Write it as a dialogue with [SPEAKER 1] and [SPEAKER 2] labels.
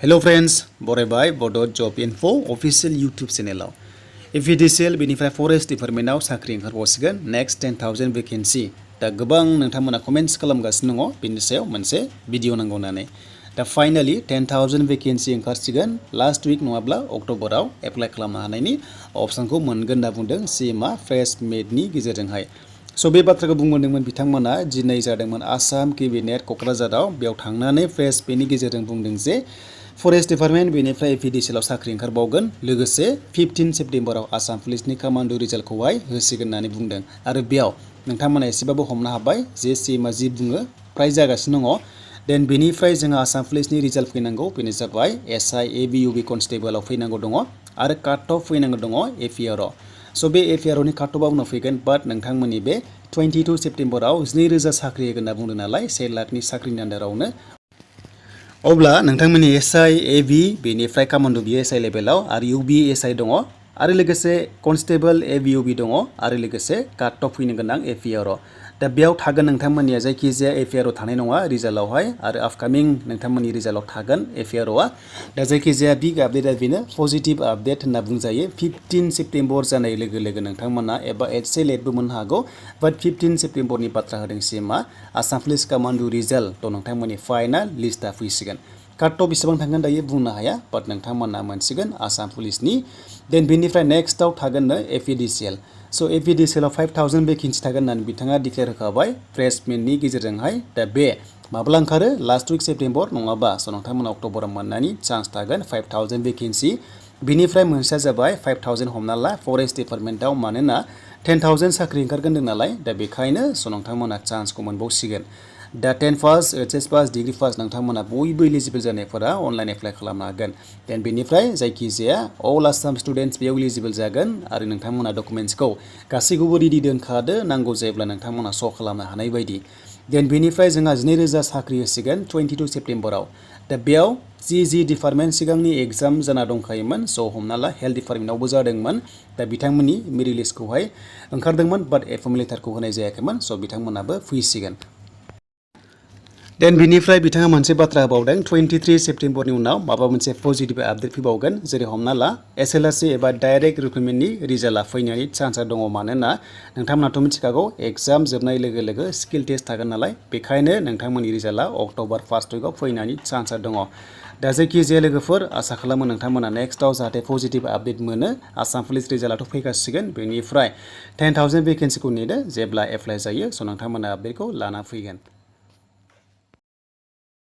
[SPEAKER 1] Hello friends, बरायबाय Bodo Job Info official YouTube channel APDCL बेनिफ्राय forest डिपार्टमेन्टआव साख्रि ओंखारबावसिगोन next 10,000 वेकेन्सि दा गोबां नोंथांमोना कमेन्ट्स खालामगासिनो दङ बेनि सायाव मोनसे भिडिअ नांगौ होननानै दा फाइनाली 10,000 वेकेन्सि ओंखारसिगोन लास्ट वीक नङाब्ला अक्ट'बराव एप्लाइ खालामनो हानायनि अपसनखौ मोनगोन होनना बुंदों सीएमआ प्रेस मिटनि गेजेरजोंहाय स' बे बाथ्राखौ बुंदोंमोन बिथांमोना दिनै जादोंमोन आसाम केबिनेट क'क्राझाराव बेयाव थांनानै प्रेस मिटनि गेजेरजों बुंदों जे फरेस्ट डिपार्टमेन्ट बेनिफ्राय एपीडीसीएलआव साख्रि ओंखारबावगोन लोगोसे 15 सेप्टेम्बराव आसाम पुलिसनि कमान्डो रिजाल्टखौहाय होसिगोन होननानै बुंदों आरो बेयाव नोंथांमोना एसेबाबो हमनो हाबाय जे सीएमआ जि बुङो प्राय जागासिनो दङ देन बेनिफ्राय जोंहा आसाम पुलिसनि रिजाल्ट फैनांगौ बेनो जाबाय एसआई एबीयूबी कनस्टेबलआव फैनांगौ दङ आरो काट अफ फैनांगौ दङ एफिआरआव स' बे एफिआरअनि काट अफआ उनाव फैगोन बाट नोंथांमोननि बे 22 सेप्टेम्बराव 2,000 साख्रि होगोन होनना बुंदों नालाय 1 लाखनि साख्रिनि आन्दारावनो अब्ला नोंथांमोननि एसआई एबी बेनिफ्राय कमान्डो बीएसआई लेभेलाव आरो यूबी एसआई दङ आरो लोगोसे कनस्टेबल एबीयूबी दङ आरो लोगोसे काट अफ फैनो गोनां एफिआरआव दा बेयाव थागोन नोंथांमोननिया जायखिजाया एफिआरआव थानाय नङा रिजाल्टआवहाय आरो आपकामिं नोंथांमोननि रिजाल्टआव थागोन एफिआरअआ दा जायखिजाया बिग आपडेटआ बेनो पजिटिभ आपडेट होनना बुंजायो 15 सेप्टेम्बर जानाय लोगो लोगो नोंथांमोना एबा एसे लेटबो मोननो हागौ बाट 15 सेप्टेम्बरनि बाथ्रा होदों सीएमआ आसाम पुलिस कमान्डो रिजाल्ट थ' नोंथांमोननि फाइनाल लिस्टआ फैसिगोन काट अफ बेसेबां थांगोन दायो बुंनो हाया बाट नोंथांमोना मोनसिगोन आसाम पुलिसनि देन बेनिफ्राय नेक्स्टआव थागोननो एपीडीसीएल स' एपीडीसीएलआव 5,000 वेकेन्सि थागोन होननानै बिथाङा डिक्लेयार होखाबाय प्रेस मिटनि गेजेरजोंहाय दा बे माब्ला ओंखारो लास्ट वीक सेप्टेम्बर नङाबा स' नोंथांमोना अक्ट'बराव मोननायनि चान्स थागोन 5,000 वेकेन्सि बिनिफ्राय मोनसेया जाबाय 5,000 हमना ला फरेस्ट डिपार्टमेन्टआव मानोना 10,000 साख्रि ओंखारगोन होनदों नालाय दा बेखायनो स' नोंथांमोना चान्सखौ मोनबावसिगोन दा 10 pass HS pass degree pass नोंथांमोना बयबो इलिजिबल जानायफोरा अनलाइन एप्लाइ खालामनो हागोन देन बेनिफ्राय जायखिजाया अल आसाम स्टुडेन्ट्स बेयाव इलिजिबल जागोन आरो नोंथांमोना डकुमेन्ट्सखौ गासैखौबो रेडि दोनखादो नांगौ जायोब्ला नोंथांमोना श' खालामनो हानाय बायदि देन बेनिफ्राय जोंहा 2,000 साख्रि होसिगोन 22 सेप्टेम्बराव दा बेयाव जि डिपार्टमेन्ट सिगांनि एग्जाम जाना दंखायोमोन स' हमना ला हेल्थ डिपार्टमेन्टआवबो जादोंमोन दा बिथांमोननि मेरिट लिस्टखौहाय ओंखारदोंमोन बाट एपइन्टमेन्ट लेटारखौ होनाय जायाखैमोन स' बिथांमोनाबो फैसिगोन देन बिनिफ्राय बिथाङा मोनसे बाथ्रा होबावदों 23 सेप्टेम्बरनि उनाव माबा मोनसे पजिटिभ आपडेट फैबावगोन जेरै हमना ला एसएलआरसि एबा डाइरेक्ट रिक्रुटमेन्टनि रिजाल्टआ फैनायनि चान्सआ दङ मानोना नोंथांमोनाथ' मिथिखागौ एग्जाम जोबनाय लोगो लोगो स्किल टेस्ट थागोन नालाय बेखायनो नोंथांमोननि रिजाल्टआ अक्ट'बर फार्स्ट उइकआव फैनायनि चान्सआ दङ दा जायखिजाया लोगोफोर आसा खालामो नोंथांमोना नेक्स्टआव जाहाथे पजिटिभ आपडेट मोनो आसाम पुलिस रिजाल्टआथ' फैखासिगोन बेनिफ्राय 10,000 वेकेन्सिखौ नेदो जेब्ला एप्लाइ जायो स' नोंथांमोना आपडेटखौ लाना फैगोन